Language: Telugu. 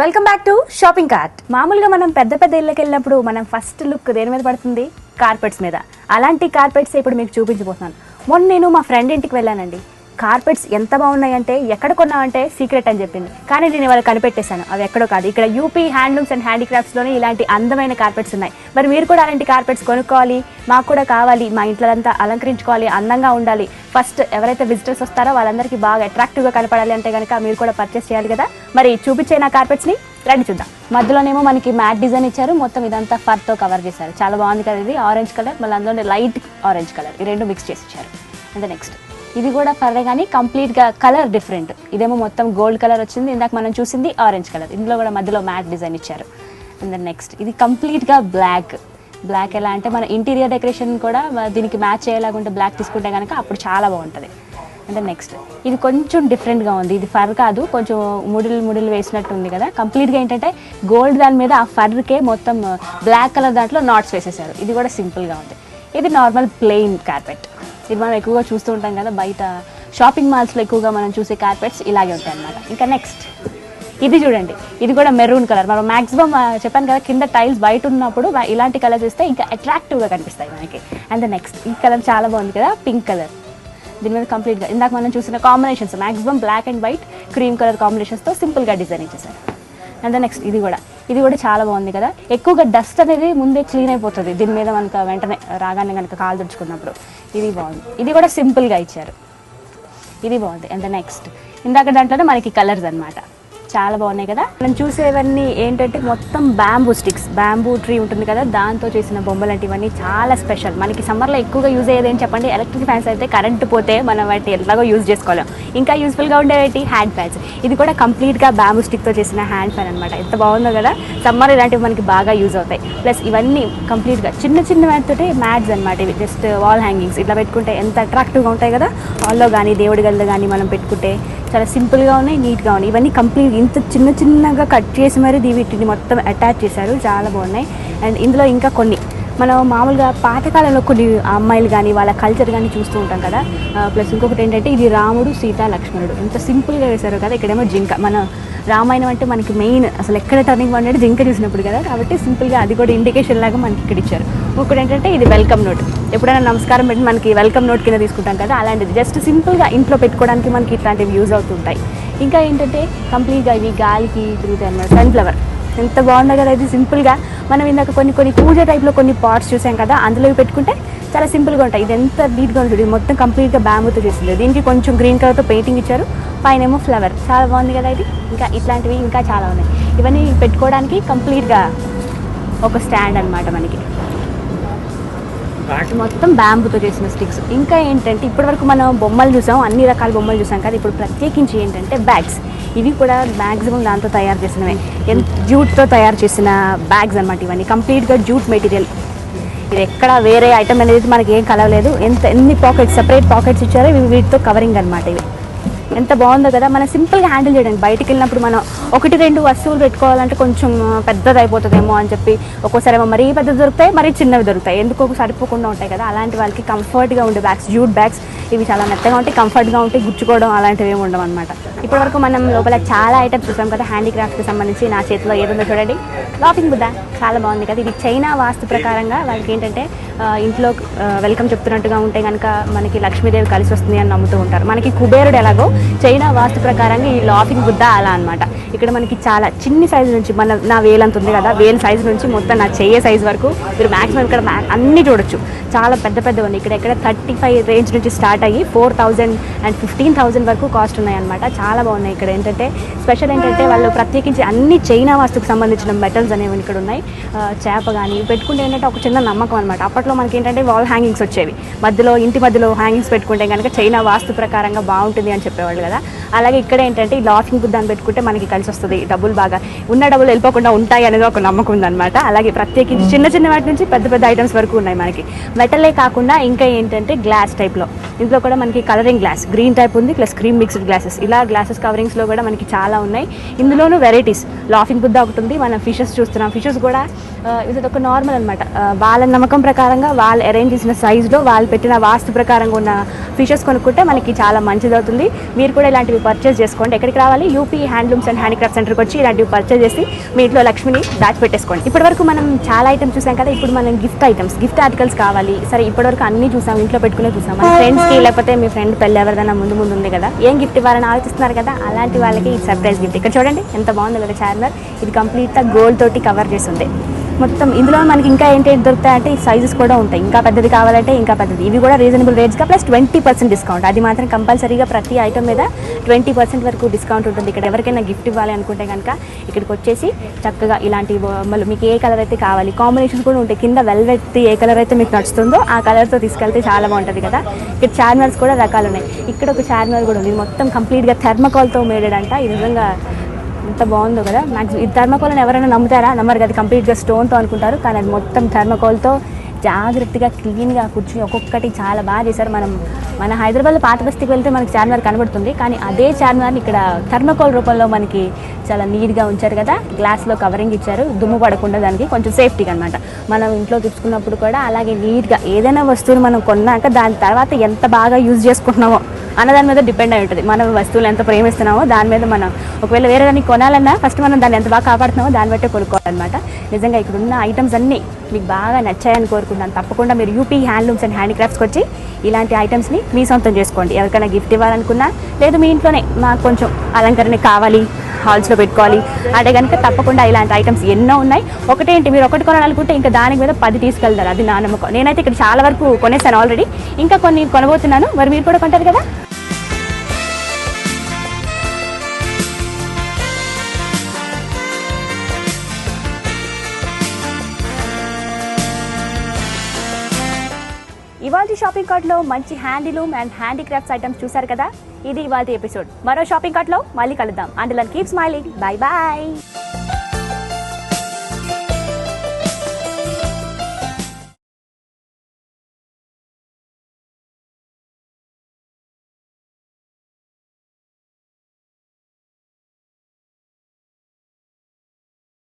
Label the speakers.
Speaker 1: Welcome back to shopping cart. మామూలుగా మనం పెద్ద ఇళ్ళకి వెళ్ళినప్పుడు మనం ఫస్ట్ లుక్ దేని మీద పడుతుంది? కార్పెట్స్ మీద. అలాంటి కార్పెట్స్ ఇప్పుడు మీకు చూపించబోతున్నాను. మొన్న నేను మా ఫ్రెండ్ ఇంటికి వెళ్ళానండి. కార్పెట్స్ ఎంత బాగున్నాయంటే ఎక్కడ కొన్నామంటే సీక్రెట్ అని చెప్పింది. కానీ నేను వాళ్ళు కనిపెట్టేశాను, అవి ఎక్కడో కాదు, ఇక్కడ యూపీ హ్యాండ్లూమ్స్ అండ్ హ్యాండీక్రాఫ్ట్స్లోనే ఇలాంటి అందమైన కార్పెట్స్ ఉన్నాయి. మరి మీరు కూడా అలాంటి కార్పెట్స్ కొనుక్కోవాలి, మాకు కూడా కావాలి, మా ఇంట్లో అంతా అలంకరించుకోవాలి, అందంగా ఉండాలి, ఫస్ట్ ఎవరైతే విజిటర్స్ వస్తారో వాళ్ళందరికీ బాగా అట్రాక్టివ్గా కనపడాలి అంటే కనుక మీరు కూడా పర్చేస్ చేయాలి కదా. మరి చూపించే నా కార్పెట్స్ని రండి చూద్దాం. మధ్యలోనేమో మనకి మ్యాట్ డిజైన్ ఇచ్చారు, మొత్తం ఇదంతా ఫర్తో కవర్ చేశారు. చాలా బాగుంది కదా. ఇది ఆరెంజ్ కలర్, మళ్ళీ అందులోనే లైట్ ఆరెంజ్ కలర్, ఈ రెండు మిక్స్ చేసి ఇచ్చారు. అండ్ నెక్స్ట్ ఇది కూడా ఫర్రే కానీ కంప్లీట్గా కలర్ డిఫరెంట్. ఇదేమో మొత్తం గోల్డ్ కలర్ వచ్చింది, ఇందాక మనం చూసింది ఆరెంజ్ కలర్. ఇందులో కూడా మధ్యలో మ్యాట్ డిజైన్ ఇచ్చారు. అండ్ నెక్స్ట్ ఇది కంప్లీట్గా బ్లాక్ ఎలా అంటే మన ఇంటీరియర్ డెకరేషన్ కూడా దీనికి మ్యాచ్ అయ్యేలాగుంటే బ్లాక్ తీసుకుంటే కనుక అప్పుడు చాలా బాగుంటుంది. అంటే నెక్స్ట్ ఇది కొంచెం డిఫరెంట్గా ఉంది. ఇది ఫర్ కాదు, కొంచెం ముడిలు వేసినట్టు ఉంది కదా. కంప్లీట్గా ఏంటంటే గోల్డ్ దాని మీద ఆ ఫర్కే మొత్తం బ్లాక్ కలర్ దాంట్లో నాట్స్ వేసేసారు. ఇది కూడా సింపుల్గా ఉంది. ఇది నార్మల్ ప్లెయిన్ కార్పెట్. ఇది మనం ఎక్కువగా చూస్తూ ఉంటాం కదా బయట షాపింగ్ మాల్స్లో ఎక్కువగా మనం చూసే కార్పెట్స్ ఇలాగే ఉంటాయి అన్నమాట. ఇంకా నెక్స్ట్ ఇది చూడండి, ఇది కూడా మెరూన్ కలర్. మనం మ్యాక్సిమం చెప్పాను కదా కింద టైల్స్ బయట ఉన్నప్పుడు ఇలాంటి కలర్స్ ఇస్తే ఇంకా అట్రాక్టివ్గా కనిపిస్తాయి మనకి. అండ్ నెక్స్ట్ ఈ కలర్ చాలా బాగుంది కదా, పింక్ కలర్. దీని మీద కంప్లీట్గా ఇందాక మనం చూసిన combinations maximum black and white cream colour కాంబినేషన్స్తో సింపుల్గా డిజైన్ ఇచ్చేసారు. అండ్ నెక్స్ట్ ఇది కూడా చాలా బాగుంది కదా. ఎక్కువగా డస్ట్ అనేది ముందే క్లీన్ అయిపోతుంది దీని మీద మనకు వెంటనే రాగానే కనుక కాలు తుడుచుకున్నప్పుడు. ఇది బాగుంది. ఇది కూడా సింపుల్గా ఇచ్చారు, ఇది బాగుంది. అండ్ నెక్స్ట్ ఇందాక దాంట్లోనే మనకి కలర్స్ అనమాట, చాలా బాగున్నాయి కదా. మనం చూసేవన్నీ ఏంటంటే మొత్తం బ్యాంబూ స్టిక్స్, బ్యాంబూ ట్రీ ఉంటుంది కదా, దాంతో చేసిన బొమ్మలు అంటే ఇవన్నీ చాలా స్పెషల్. మనకి సమ్మర్లో ఎక్కువగా యూజ్ అయ్యేది ఏం చెప్పండి? ఎలక్ట్రిక్ ఫ్యాన్స్ అయితే కరెంట్ పోతే మనం వాటి ఎలాగో యూజ్ చేసుకోలేం. ఇంకా యూస్ఫుల్గా ఉండేవి హ్యాండ్ ఫ్యాన్స్. ఇది కూడా కంప్లీట్గా బ్యాంబూ స్టిక్తో చేసిన హ్యాండ్ ఫ్యాన్ అనమాట. ఎంత బాగుందో కదా. సమ్మర్ ఇలాంటివి మనకి బాగా యూజ్ అవుతాయి. ప్లస్ ఇవన్నీ కంప్లీట్గా చిన్న వాటితోటి మ్యాట్స్ అనమాట. ఇవి జస్ట్ వాల్ హ్యాంగింగ్స్ ఇట్లా పెట్టుకుంటే ఎంత అట్రాక్టివ్గా ఉంటాయి కదా. హాల్లో కానీ దేవుడి గదిలో కానీ మనం పెట్టుకుంటే చాలా సింపుల్గా ఉన్నాయి, నీట్గా ఉన్నాయి. ఇవన్నీ కంప్లీట్ ఇంత చిన్నగా కట్ చేసి మరి వీటిని మొత్తం అటాచ్ చేశారు, చాలా బాగున్నాయి. అండ్ ఇందులో ఇంకా కొన్ని మనం మామూలుగా పాతకాలంలో కొన్ని అమ్మాయిలు కానీ వాళ్ళ కల్చర్ కానీ చూస్తూ ఉంటాం కదా. ప్లస్ ఇంకొకటి ఏంటంటే ఇది రాముడు సీత లక్ష్మణుడు ఎంత సింపుల్గా వేశారు కదా. ఇక్కడేమో జింక, మన రామాయణం అంటే మనకి మెయిన్ అసలు ఎక్కడ టర్నింగ్ పాయింట్ జింక చూసినప్పుడు కదా, కాబట్టి సింపుల్గా అది కూడా ఇండికేషన్ లాగా మనకి ఇక్కడ ఇచ్చారు. ఇంకొకటి ఏంటంటే ఇది వెల్కమ్ నోట్. ఎప్పుడైనా నమస్కారం పెట్టి మనకి వెల్కమ్ నోట్ కింద తీసుకుంటాం కదా, అలాంటిది జస్ట్ సింపుల్గా ఇంట్లో పెట్టుకోవడానికి మనకి ఇట్లాంటివి యూజ్ అవుతుంటాయి. ఇంకా ఏంటంటే కంప్లీట్గా ఇవి గాలికి తిరుగుతాయి అన్నమాట. సన్ఫ్లవర్ ఎంత బాగుందో కదా. ఇది సింపుల్గా మనం ఇందాక కొన్ని పూజ టైప్లో కొన్ని పాట్స్ చూసాం కదా, అందులో పెట్టుకుంటే చాలా సింపుల్గా ఉంటాయి. ఇది ఎంత నీట్గా ఉంటుంది. మొత్తం కంప్లీట్గా బ్యాంబూతో చేసింది. దీనికి కొంచెం గ్రీన్ కలర్తో పెయింటింగ్ ఇచ్చారు, పైన ఏమో ఫ్లవర్. చాలా బాగుంది కదా ఇది. ఇంకా ఇట్లాంటివి ఇంకా చాలా ఉన్నాయి. ఇవన్నీ పెట్టుకోవడానికి కంప్లీట్గా ఒక స్టాండ్ అనమాట మనకి. మొత్తం బ్యాంబూతో చేసిన స్టిక్స్. ఇంకా ఏంటంటే ఇప్పటివరకు మనం బొమ్మలు చూసాం, అన్ని రకాల బొమ్మలు చూసాం కదా. ఇప్పుడు ప్రత్యేకించి ఏంటంటే బ్యాగ్స్. ఇవి కూడా మ్యాక్సిమం దాంతో తయారు చేసినవే, జూట్తో తయారు చేసిన బ్యాగ్స్ అనమాట. ఇవన్నీ కంప్లీట్గా జూట్ మెటీరియల్. ఇది ఎక్కడ వేరే ఐటమ్ అనేది మనకి ఏం కలవలేదు. ఎన్ని పాకెట్స్, సెపరేట్ పాకెట్స్ ఇచ్చారో ఇవి వీటితో కవరింగ్ అనమాట. ఇవి ఎంత బాగుందో కదా. మనం సింపుల్గా హ్యాండిల్ చేయడానికి బయటికి వెళ్ళినప్పుడు మనం 1-2 వస్తువులు పెట్టుకోవాలంటే కొంచెం పెద్దది అయిపోతుందేమో అని చెప్పి ఒక్కోసారి ఏమో మరీ పెద్దది దొరుకుతాయి, మరీ చిన్నవి దొరుకుతాయి, ఎందుకో సరిపోకుండా ఉంటాయి కదా. అలాంటి వాళ్ళకి కంఫర్ట్గా ఉండే బ్యాగ్స్, జూట్ బ్యాగ్స్. ఇవి చాలా మెత్తగా ఉంటాయి, కంఫర్ట్గా ఉంటాయి, గుచ్చుకోవడం అలాంటివి ఏమి ఉండవు అనమాట. ఇప్పటివరకు మనం లోపల చాలా ఐటమ్స్ చూసాం కదా హ్యాండీక్రాఫ్ట్కి సంబంధించి. నా చేతిలో ఏదుందో చూడండి, లాఫింగ్ బుద్ధ. చాలా బాగుంది కదా. ఇది చైనా వాస్తు ప్రకారంగా వాళ్ళకి ఏంటంటే ఇంట్లో వెల్కమ్ చెప్తున్నట్టుగా ఉంటే కనుక మనకి లక్ష్మీదేవి కలిసి వస్తుంది అని నమ్ముతూ ఉంటారు. మనకి కుబేరుడు ఎలాగో చైనా వాస్తు ప్రకారంగా ఈ లాఫింగ్ బుద్ధ అలా అనమాట. ఇక్కడ మనకి చాలా చిన్ని సైజు నుంచి నా వేలంత ఉంది కదా, వేలు సైజు నుంచి మొత్తం నా చెయ్యే సైజు వరకు మీరు మ్యాక్సిమం ఇక్కడ అన్నీ చూడొచ్చు. చాలా పెద్ద ఉన్నాయి. ఇక్కడ 35 రేంజ్ నుంచి స్టార్ట్ అయ్యి 4,000 and 15,000 వరకు కాస్ట్ ఉన్నాయన్నమాట. చాలా బాగున్నాయి. ఇక్కడ ఏంటంటే స్పెషల్ ఏంటంటే వాళ్ళు ప్రత్యేకించి అన్ని చైనా వాస్తుకు సంబంధించిన మెటల్స్ అనేవి ఇక్కడ ఉన్నాయి. చేప కానీ పెట్టుకుంటే ఏంటంటే ఒక చిన్న నమ్మకం అనమాట. అప్పట్లో మనకి ఏంటంటే వాల్ హ్యాంగింగ్స్ వచ్చేవి, ఇంటి మధ్యలో హ్యాంగింగ్స్ పెట్టుకుంటే కనుక చైనా వాస్తు ప్రకారంగా బాగుంటుంది అని చెప్పేవాళ్ళు కదా. అలాగే ఇక్కడ ఏంటంటే ఈ లాఫింగ్ బుద్ధాన్ని పెట్టుకుంటే మనకి కలిసి వస్తుంది, డబ్బులు బాగా ఉన్న డబ్బులు వెళ్ళిపోకుండా ఉంటాయి అనేది ఒక నమ్మకం ఉందన్నమాట. అలాగే ప్రత్యేకించి చిన్న వాటి నుంచి పెద్ద ఐటమ్స్ వరకు ఉన్నాయి మనకి. మెటలే కాకుండా ఇంకా ఏంటంటే గ్లాస్ టైప్లో, ఇందులో కూడా మనకి కలరింగ్ గ్లాస్ గ్రీన్ టైప్ ఉంది, ప్లస్ క్రీమ్ మిక్స్డ్ గ్లాసెస్. ఇలా గ్లాసెస్ కవరింగ్స్లో కూడా మనకి చాలా ఉన్నాయి. ఇందులోనూ వెరైటీస్. లాఫింగ్ బుద్ధ ఒకటి ఉంది, మనం ఫిషెస్ చూస్తున్నాం. ఫిషెస్ కూడా ఇది ఒక నార్మల్ అనమాట. వాళ్ళ నమ్మకం ప్రకారంగా వాళ్ళు అరేంజ్ చేసిన సైజులో వాళ్ళు పెట్టిన వాస్తు ప్రకారంగా ఉన్న ఫిషెస్ కొనుక్కుంటే మనకి చాలా మంచిది అవుతుంది. మీరు కూడా ఇలాంటివి పర్చేస్ చేసుకోండి. ఎక్కడికి రావాలి? యూపీ హ్యాండ్లూమ్స్ అండ్ హ్యాండీక్రాఫ్ట్ సెంటర్కి వచ్చి ఇలాంటివి పర్చేస్ చేసి మీ ఇంట్లో లక్ష్మిని దాచిపెట్టేసుకోండి. ఇప్పటివరకు మనం చాలా ఐటమ్స్ చూసాం కదా, ఇప్పుడు మనం గిఫ్ట్ ఆర్టికల్స్ కావాలి. సరే, ఇప్పటివరకు అన్ని చూసాం, ఇంట్లో పెట్టుకునే చూసాం. మన ఫ్రెండ్స్కి లేకపోతే మీ ఫ్రెండ్ పెళ్ళి ఎవరిదైనా ముందు ఉంది కదా, ఏం గిఫ్ట్ ఇవ్వాలని ఆలోచిస్తున్నారు కదా, అలాంటి వాళ్ళకి ఈ సర్ప్రైజ్ గిఫ్ట్. ఇక్కడ చూడండి ఎంత బాగుంది కదా చార్మినార్. ఇది కంప్లీట్గా గోల్డ్ తోటి కవర్ చేసి ఉంది మొత్తం. ఇందులో మనకి ఇంకా ఏంటి దొరుకుతాయంటే సైజెస్ కూడా ఉంటాయి. ఇంకా పెద్దది కావాలంటే ఇంకా పెద్దది. ఇవి కూడా రీజనబుల్ రేట్స్గా ప్లస్ 20% డిస్కౌంట్. అది మాత్రం కంపల్సరీగా ప్రతి ఐటమ్ మీద 20% వరకు డిస్కౌంట్ ఉంటుంది. ఇక్కడ ఎవరికైనా గిఫ్ట్ ఇవ్వాలి అనుకుంటే కనుక ఇక్కడికి వచ్చేసి చక్కగా ఇలాంటి బొమ్మలు మీకు ఏ కలర్ అయితే కావాలి, కాంబినేషన్స్ కూడా ఉంటాయి. కింద వెల్వెట్ ఏ కలర్ అయితే మీకు నచ్చుతుందో ఆ కలర్తో తీసుకెళ్తే చాలా బాగుంటుంది కదా. ఇక్కడ చార్మినార్స్ కూడా రకాలు ఉన్నాయి. ఇక్కడ ఒక చార్మినార్ కూడా ఉంది. ఇది మొత్తం కంప్లీట్గా థెర్మకోల్తో మేడెడ్ అంట. ఇది నిజంగా ఎంత బాగుందో కదా. నాకు ఈ థర్మకోల్ని ఎవరైనా నమ్ముతారా? నమ్మరు కదా. కంప్లీట్గా స్టోన్తో అనుకుంటారు, కానీ అది మొత్తం థర్మకోల్తో జాగ్రత్తగా క్లీన్గా కూర్చుని ఒక్కొక్కటి చాలా బాగా చేశారు. మన హైదరాబాద్లో పాత బస్తీకి వెళ్తే మనకి చార్మినార్ కనబడుతుంది, కానీ అదే చార్మినార్ని ఇక్కడ థర్మకోల్ రూపంలో మనకి చాలా నీట్గా ఉంచారు కదా. గ్లాస్లో కవరింగ్ ఇచ్చారు, దుమ్ము పడకుండా దానికి కొంచెం సేఫ్టీగా అనమాట. మనం ఇంట్లో తెచ్చుకున్నప్పుడు కూడా అలాగే నీట్గా ఏదైనా వస్తువుని మనం కొన్నాక దాని తర్వాత ఎంత బాగా యూజ్ చేసుకుంటున్నామో అన్న దాని మీద డిపెండ్ అయి ఉంటుంది. మనం వస్తువులు ఎంత ప్రేమిస్తున్నామో దాని మీద మనం ఒకవేళ వేరే దాన్ని కొనాలన్నా ఫస్ట్ మనం దాన్ని ఎంత బాగా కాపాడుతున్నామో దాన్ని బట్టే కొనుక్కోవాలన్నమాట. నిజంగా ఇక్కడ ఉన్న ఐటమ్స్ అన్నీ మీకు బాగా నచ్చాయని కోరుకుంటున్నాను. తప్పకుండా మీరు యూపీ హ్యాండ్లూమ్స్ అండ్ హ్యాండీక్రాఫ్ట్స్కి వచ్చి ఇలాంటి ఐటమ్స్ని మీ సొంతం చేసుకోండి. ఎవరికైనా గిఫ్ట్ ఇవ్వాలనుకున్నా, లేదు మీ ఇంట్లోనే మాకు కొంచెం అలంకరణ కావాలి, హాల్స్లో పెట్టుకోవాలి అంటే కనుక తప్పకుండా ఇలాంటి ఐటమ్స్ ఎన్నో ఉన్నాయి. ఒకటేంటి, మీరు ఒకటి కొనాలనుకుంటే ఇంకా దానికి మీద 10 తీసుకెళ్తారు. అది నా నమ్మకం. నేనైతే ఇక్కడ చాలా వరకు కొనేసాను ఆల్రెడీ, ఇంకా కొన్ని కొనబోతున్నాను. మరి మీరు కూడా కొంటారు కదా. ఇవాళ షాపింగ్ కార్ట్లో మంచి హ్యాండీలూమ్ అండ్ హ్యాండీక్రాఫ్ట్స్ ఐటమ్స్ చూసారు కదా. ఇది ఇవాళ ఎపిసోడ్. మరో షాపింగ్ కార్ట్లో మళ్ళీ కలుద్దాం. And keep smiling. Bye bye.